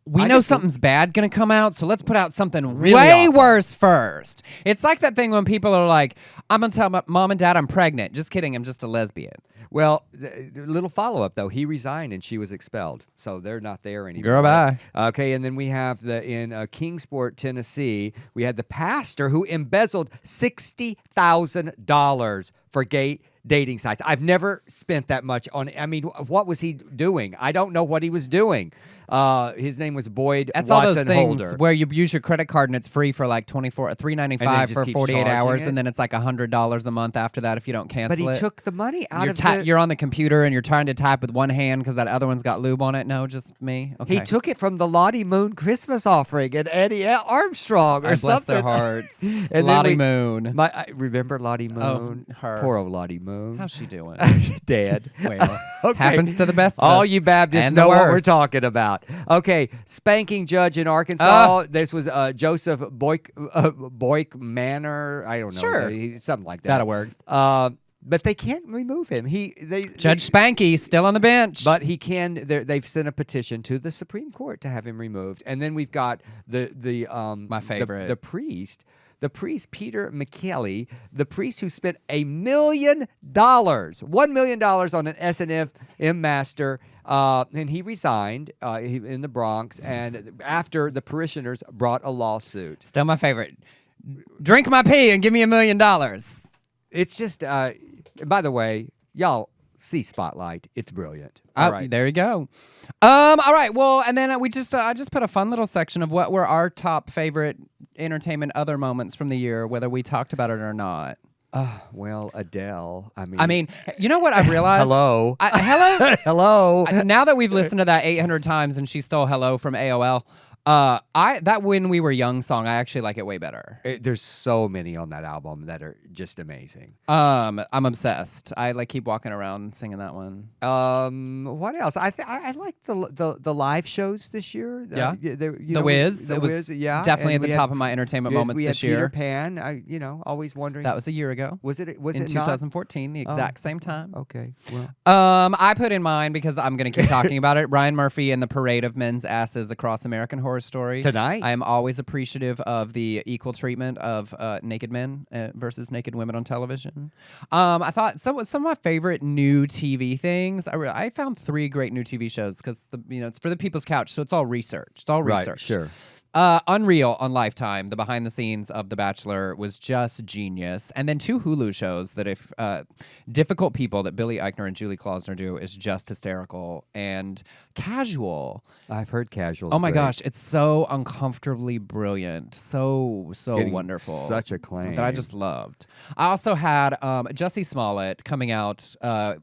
we know something's bad going to come out, so let's put out something Really way awful. worse first. It's like that thing when people are like, I'm going to tell my mom and dad I'm pregnant. Just kidding, I'm just a lesbian. Well, little follow-up, though. He resigned and she was expelled. So they're not there anymore. Girl, bye. Okay, and then we have in Kingsport, Tennessee, we had the pastor who embezzled $60,000 for gay dating sites. I've never spent that much on. I mean, what was he doing? I don't know what he was doing. His name was Boyd That's Watson all those things Holder. where you use your credit card and it's free for like $3.95 just for keeps 48 charging hours, it? and then it's like $100 a month after that if you don't cancel But he it. took the money out You're, of the... you're on the computer and you're trying to type with one hand because that other one's got lube on it. No, just me. Okay. He took it from the Lottie Moon Christmas offering and Eddie Armstrong or I bless something. their hearts. And then Lottie Moon. Remember Lottie Moon? Oh, her. Poor old Lottie Moon. How's she doing? Dead. Well, Okay. happens to the best of All us. you Baptists And the know what we're worst. talking about. Okay, spanking judge in Arkansas. This was Joseph Boyk Manor. I don't know. Sure. Something like that. That'll work. But they can't remove him. Judge Spanky still on the bench. But he can. They've sent a petition to the Supreme Court to have him removed. And then we've got my favorite, the priest. The priest, Peter McKelly, the priest who spent $1 million on an S&M master, and he resigned in the Bronx, and after the parishioners brought a lawsuit. Still my favorite. Drink my pee and give me $1 million. It's just, by the way, y'all see Spotlight. It's brilliant. All right. There you go. All right. Well, and then I just put a fun little section of what were our top favorite entertainment other moments from the year, whether we talked about it or not. Well, Adele. I mean, you know what I realized? Hello. Hello. Hello. Now that we've listened to that 800 times and she stole hello from AOL, that When We Were Young song, I actually like it way better. There's so many on that album that are just amazing. I'm obsessed. I keep walking around singing that one. What else? I like the live shows this year. Yeah. The Wiz. It was definitely at the top of my entertainment moments this year. Peter Pan. Always wondering. That was a year ago. Was it? Was in it 2014, the exact same time. Okay. Well. I put in mind because I'm going to keep talking about it. Ryan Murphy and the Parade of Men's Asses across American Horror Story tonight. I am always appreciative of the equal treatment of naked men versus naked women on television. I thought some of my favorite new TV things. I found 3 great new TV shows because it's for the People's Couch, so it's all research. It's all research. Right, sure. Unreal on Lifetime, the behind the scenes of The Bachelor was just genius. And then 2 Hulu shows that if Difficult People that Billy Eichner and Julie Klausner do is just hysterical, and Casual. I've heard Casual. Oh my gosh, it's so uncomfortably brilliant. So wonderful. Such acclaim. That I just loved. I also had Jussie Smollett coming out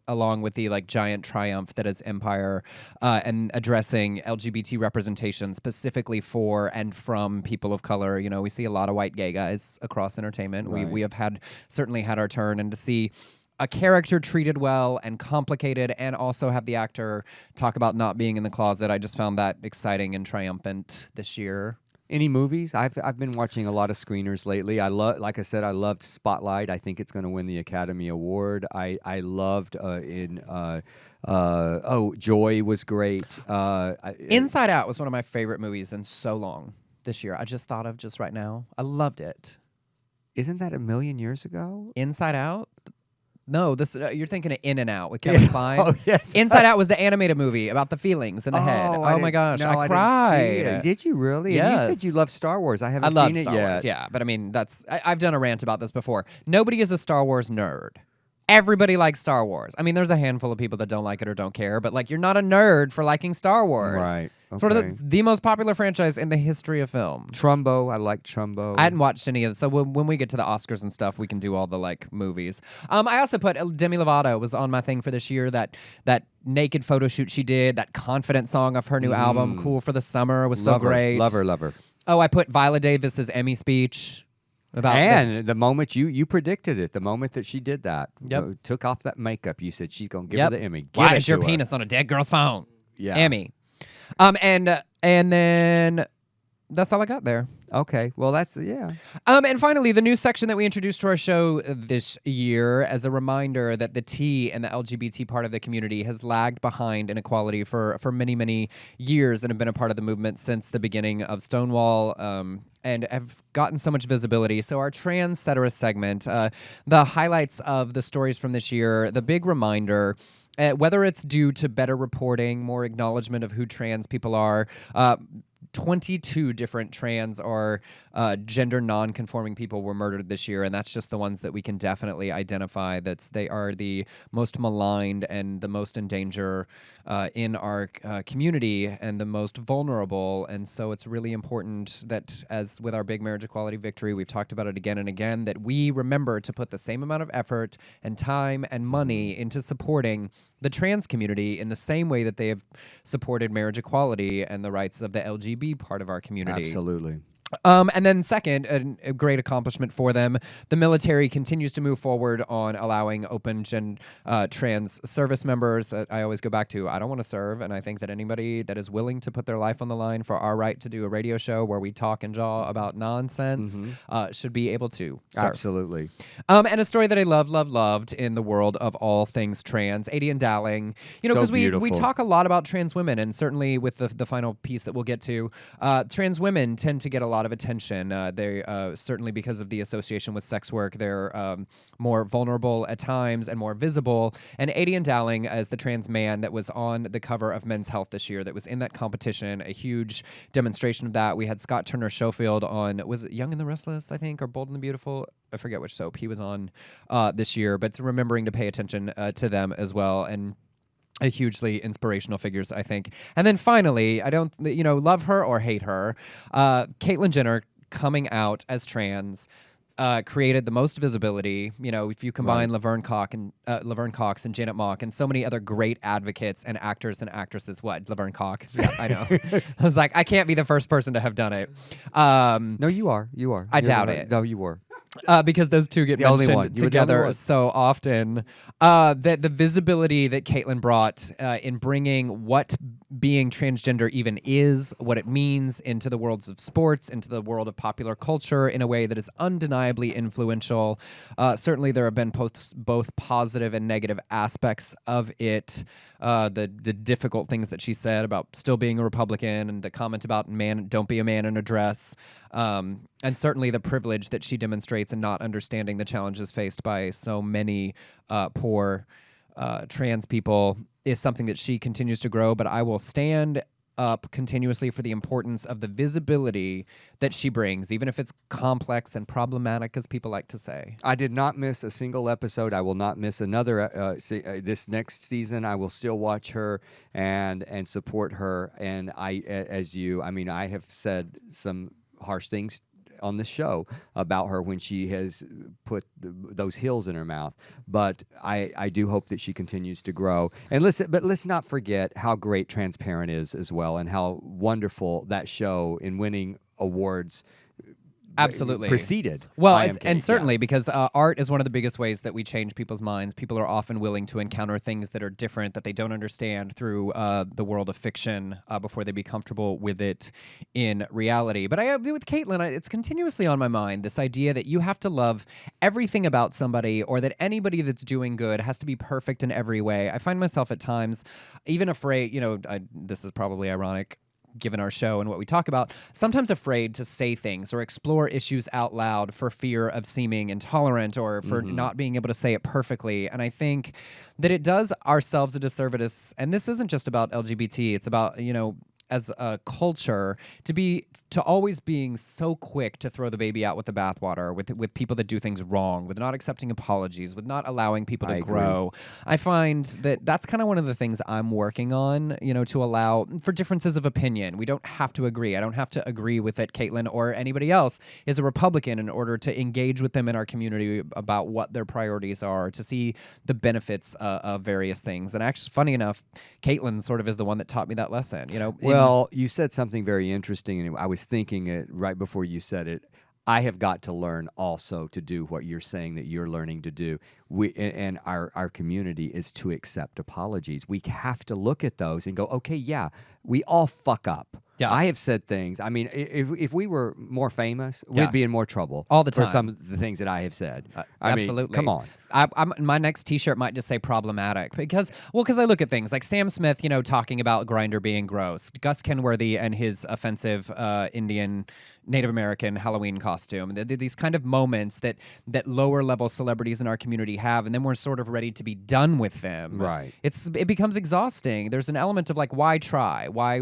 along with the giant triumph that is Empire and addressing LGBT representation specifically for and from people of color. We see a lot of white gay guys across entertainment. Right. We have certainly had our turn, and to see a character treated well and complicated, and also have the actor talk about not being in the closet, I just found that exciting and triumphant this year. Any movies? I've been watching a lot of screeners lately. Like I said, I loved Spotlight. I think it's going to win the Academy Award. I loved Joy was great. Inside Out was one of my favorite movies in so long this year. I just thought of just right now. I loved it. Isn't that a million years ago? Inside Out? No, this you're thinking of In and Out with Kevin Kline. Oh, yes. Inside Out was the animated movie about the feelings in the head. Oh my gosh, I cried. Didn't see it. Did you really? Yes. And you said you love Star Wars. I I haven't love seen it Star yet. Wars, yeah. But I mean, I've done a rant about this before. Nobody is a Star Wars nerd. Everybody likes Star Wars. I mean, there's a handful of people that don't like it or don't care, but like, you're not a nerd for liking Star Wars. Right. It's sort of Okay. the most popular franchise in the history of film. Trumbo. I like Trumbo. I hadn't watched any of it, so when we get to the Oscars and stuff, we can do all the like movies. I also put Demi Lovato was on my thing for this year. That naked photo shoot she did, that confident song of her new album, "Cool for the Summer," was so great. Love her. Oh, I put Viola Davis's Emmy speech. And the moment you predicted it, the moment that she did that, Yep. took off that makeup, you said she's gonna give her the Emmy. Give Why it is your to her. penis on a dead girl's phone? Yeah. Emmy. And then that's all I got there. Okay, well that's yeah. And finally, the new section that we introduced to our show this year as a reminder that the T and the LGBT part of the community has lagged behind in equality for many, many years and have been a part of the movement since the beginning of Stonewall. And have gotten so much visibility. So our trans satirist segment, the highlights of the stories from this year, the big reminder, whether it's due to better reporting, more acknowledgement of who trans people are, 22 different trans or gender non-conforming people were murdered this year, and that's just the ones that we can definitely identify. They are the most maligned and the most in danger in our community and the most vulnerable. And so it's really important that, as with our big marriage equality victory, we've talked about it again and again, that we remember to put the same amount of effort and time and money into supporting the trans community in the same way that they have supported marriage equality and the rights of the LGBT part of our community. Absolutely. And then second, a great accomplishment for them, the military continues to move forward on allowing open trans service members. I always go back to, I don't want to serve, and I think that anybody that is willing to put their life on the line for our right to do a radio show where we talk and jaw about nonsense should be able to serve. Absolutely. And a story that I loved in the world of all things trans, Adian Dowling. You know, So because we beautiful. talk a lot about trans women, and certainly with the final piece that we'll get to, trans women tend to get a lot of attention. They certainly, because of the association with sex work, they're more vulnerable at times and more visible. And Adian Dowling, as the trans man that was on the cover of Men's Health this year, that was in that competition, a huge demonstration of that. We had Scott Turner Schofield on, was it Young and the Restless, I think, or Bold and the Beautiful? I forget which soap he was on this year, but it's remembering to pay attention to them as well. And hugely inspirational figures, I think. And then finally, I don't, love her or hate her, Caitlyn Jenner coming out as trans created the most visibility. You know, if you combine Laverne Cox and Janet Mock and so many other great advocates and actors and actresses. What? Laverne Cox? Yeah, I know. I was like, I can't be the first person to have done it. No, you are. I doubt it. No, you were. Because those two get The only mentioned one. You were the only together one. so often. That the visibility that Caitlyn brought in bringing what being transgender even is, what it means into the worlds of sports, into the world of popular culture in a way that is undeniably influential. Certainly there have been both positive and negative aspects of it. The difficult things that she said about still being a Republican and the comment about don't be a man in a dress. And certainly the privilege that she demonstrates in not understanding the challenges faced by so many poor trans people is something that she continues to grow. But I will stand up continuously for the importance of the visibility that she brings, even if it's complex and problematic, as people like to say. I did not miss a single episode. I will not miss another. This next season, I will still watch her and support her. And I have said some harsh things on the show about her when she has put those heels in her mouth, but I do hope that she continues to grow. And let's not forget how great Transparent is as well, and how wonderful that show in winning awards Absolutely. preceded. Well, I am and gay. certainly because art is one of the biggest ways that we change people's minds. People are often willing to encounter things that are different, that they don't understand through the world of fiction before they be comfortable with it in reality. But with Caitlin, it's continuously on my mind, this idea that you have to love everything about somebody, or that anybody that's doing good has to be perfect in every way. I find myself at times even afraid, this is probably ironic, given our show and what we talk about, sometimes afraid to say things or explore issues out loud for fear of seeming intolerant or for not being able to say it perfectly. And I think that it does ourselves a disservice. And this isn't just about LGBT. It's about, as a culture, to always being so quick to throw the baby out with the bathwater with people that do things wrong, with not accepting apologies, with not allowing people to grow. I find that that's kind of one of the things I'm working on, to allow for differences of opinion. We don't have to agree. I don't have to agree with it, Caitlin, or anybody else is a Republican, in order to engage with them in our community about what their priorities are, to see the benefits of various things. And actually, funny enough, Caitlin sort of is the one that taught me that lesson, Well, you said something very interesting, and I was thinking it right before you said it. I have got to learn also to do what you're saying that you're learning to do. And our community is to accept apologies. We have to look at those and go, okay, yeah, we all fuck up. Yeah. I have said things. I mean, if we were more famous, we'd be in more trouble all the time for some of the things that I have said. Absolutely. Come on. My next T-shirt might just say problematic because I look at things like Sam Smith, talking about Grindr being gross, Gus Kenworthy and his offensive Indian Native American Halloween costume. These kind of moments that lower level celebrities in our community have, and then we're sort of ready to be done with them. Right. It becomes exhausting. There's an element of like, why try? Why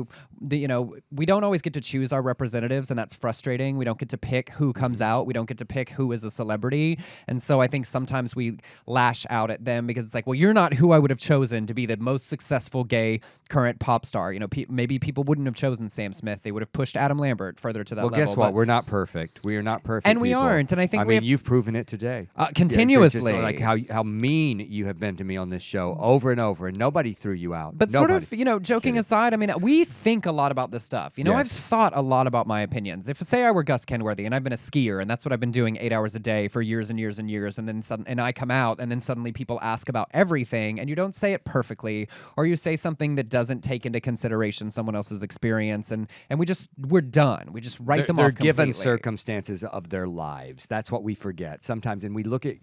we don't always get to choose our representatives, and that's frustrating. We don't get to pick who comes out. We don't get to pick who is a celebrity. And so I think sometimes we lash out at them because it's like, well, you're not who I would have chosen to be the most successful gay current pop star. Maybe people wouldn't have chosen Sam Smith. They would have pushed Adam Lambert further to that level. Well, guess what? We're not perfect. We are not perfect. And we people. aren't. And I think you've proven it today. Continuously. Like how mean you have been to me on this show over and over, and nobody threw you out. But nobody. Sort of, joking aside, I mean, we think a lot about this stuff. Yes. I've thought a lot about my opinions. If, say, I were Gus Kenworthy and I've been a skier and that's what I've been doing 8 hours a day for years and years and years, and then and I come out and then suddenly people ask about everything, and you don't say it perfectly, or you say something that doesn't take into consideration someone else's experience, and we're done. We just write them off completely. They're given circumstances of their lives. That's what we forget sometimes, and we look at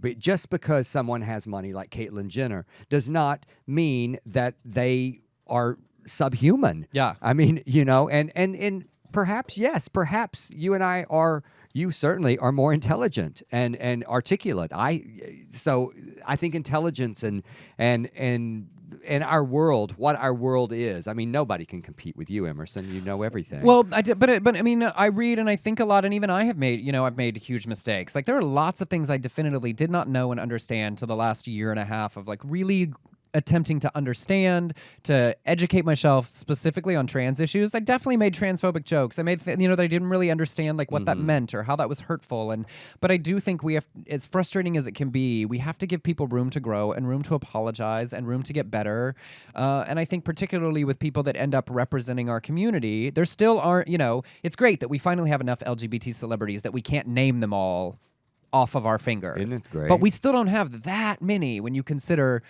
but just because someone has money like Caitlyn Jenner does not mean that they are subhuman. Yeah. I mean, and perhaps you and I are, you certainly are more intelligent and articulate. So I think intelligence and our world, what our world is. I mean, nobody can compete with you, Emerson. You know everything. Well, but I mean, I read and I think a lot, and even I have made, I've made huge mistakes. Like, there are lots of things I definitively did not know and understand to the last year and a half of like really attempting to understand, to educate myself specifically on trans issues. I definitely made transphobic jokes. I made, that I didn't really understand like what that meant or how that was hurtful. But I do think we have, as frustrating as it can be, we have to give people room to grow and room to apologize and room to get better. And I think particularly with people that end up representing our community, there still aren't, it's great that we finally have enough LGBT celebrities that we can't name them all off of our fingers. Isn't it great? But we still don't have that many when you consider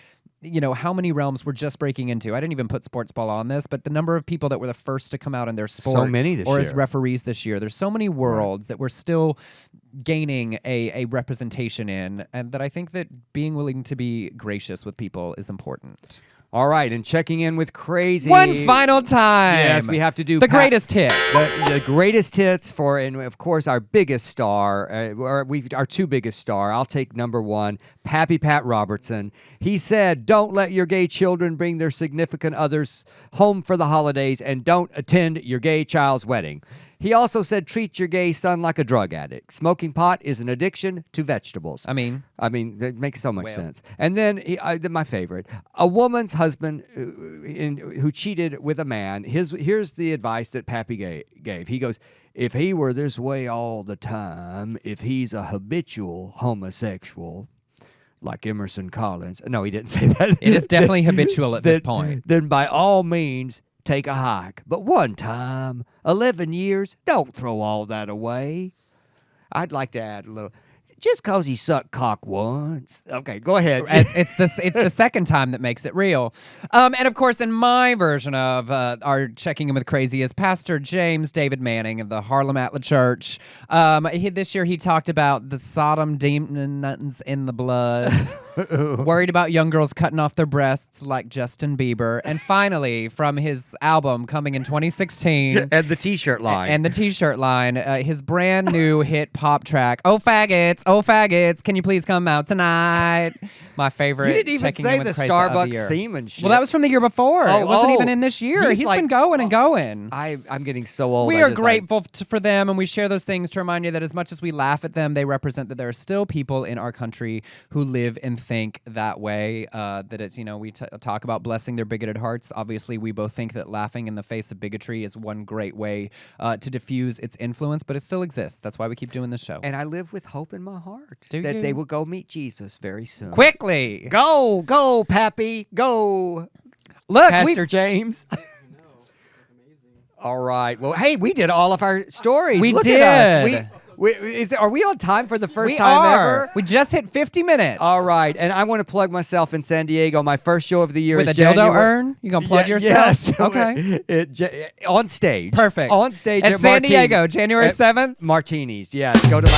how many realms we're just breaking into. I didn't even put sports ball on this, but the number of people that were the first to come out in their sport so many this or year. As referees this year. There's so many worlds that we're still gaining a representation in, and that I think that being willing to be gracious with people is important. All right, and checking in with Crazy. One final time. Yes, we have to do the greatest hits. The greatest hits for, and of course, our biggest star, our two biggest star. I'll take number one, Pappy Pat Robertson. He said, "Don't let your gay children bring their significant others home for the holidays, and don't attend your gay child's wedding." He also said, treat your gay son like a drug addict. Smoking pot is an addiction to vegetables. I mean, that makes so much sense. And then my favorite, a woman's husband who cheated with a man. Here's the advice that Pappy gave. He goes, if he were this way all the time, if he's a habitual homosexual, like Emerson Collins. No, he didn't say that. It is definitely habitual at this point. Then by all means, take a hike. But one time, 11 years, don't throw all that away. I'd like to add a little, just 'cause he sucked cock once. Okay, go ahead. It's the second time that makes it real. And of course, in my version of our Checking In with Crazy is Pastor James David Manning of the Harlem Atla Church. This year he talked about the Sodom demons in the blood, worried about young girls cutting off their breasts like Justin Bieber, and finally, from his album coming in 2016, And the T-shirt line. and the T-shirt line, his brand new hit pop track, "Oh Faggots, can you please come out tonight?" My favorite. You didn't even Checking In say with the Crazy of Starbucks year. seamanship. Well, that was from the year before. Oh, It wasn't oh. even in this year. He's He's like- been going and going. I'm getting so old. We I are just, grateful for them, and we share those things to remind you that as much as we laugh at them, they represent that there are still people in our country who live and think that way. That it's, we talk about blessing their bigoted hearts. Obviously, we both think that laughing in the face of bigotry is one great way to diffuse its influence, but it still exists. That's why we keep doing this show. And I live with hope in my heart Do that you? they will go meet Jesus very soon. Quickly, Go, Pappy, go, look, Pastor James. All right. Well, hey, we did all of our stories. We Look at us. did. Are we on time for the first we time are. ever? We just hit 50 minutes. All right, and I want to plug myself in San Diego. My first show of the year With is a dildo January. urn? You gonna plug yourself? Yes. Okay. On stage. Perfect. On stage At San Martini. Diego, January At 7th. Martinis. Yes. Go to my.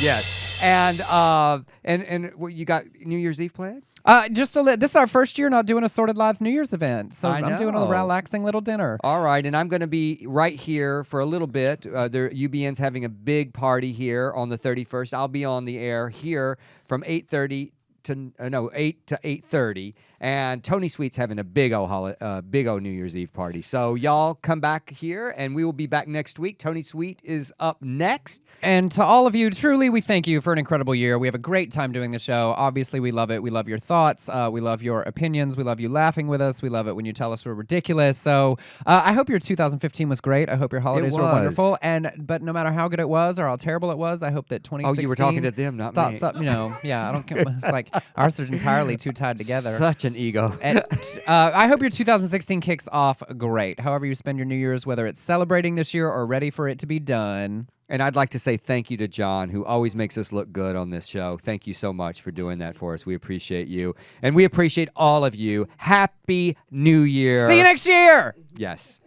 Yes. And what, you got New Year's Eve planned? This is our first year not doing Assorted Lives New Year's event, so I I'm doing a know. relaxing little dinner. All right, and I'm going to be right here for a little bit. UBN's having a big party here on the 31st. I'll be on the air here from 8:30 to 8 to 8:30, and Tony Sweet's having a big old New Year's Eve party. So y'all come back here, and we will be back next week. Tony Sweet is up next. And to all of you, truly, we thank you for an incredible year. We have a great time doing the show. Obviously, we love it. We love your thoughts. We love your opinions. We love you laughing with us. We love it when you tell us we're ridiculous. So I hope your 2015 was great. I hope your holidays were was. wonderful. But no matter how good it was or how terrible it was, I hope that 2016. Oh, you were talking to them, not me. Yeah, I don't care. It's like ours are entirely too tied together. Such an ego. And, I hope your 2016 kicks off great. However you spend your New Year's, whether it's celebrating this year or ready for it to be done. And I'd like to say thank you to John, who always makes us look good on this show. Thank you so much for doing that for us. We appreciate you. And we appreciate all of you. Happy New Year. See you next year. Yes.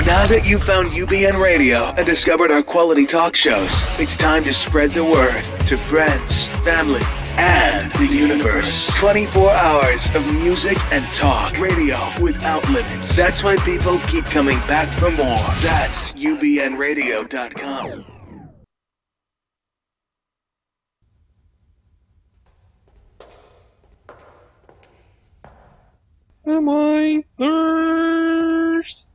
Now that you've found UBN Radio and discovered our quality talk shows, it's time to spread the word to friends, family, and the universe. 24 hours of music and talk. Radio without limits. That's why people keep coming back for more. That's ubnradio.com. Am I thirsty?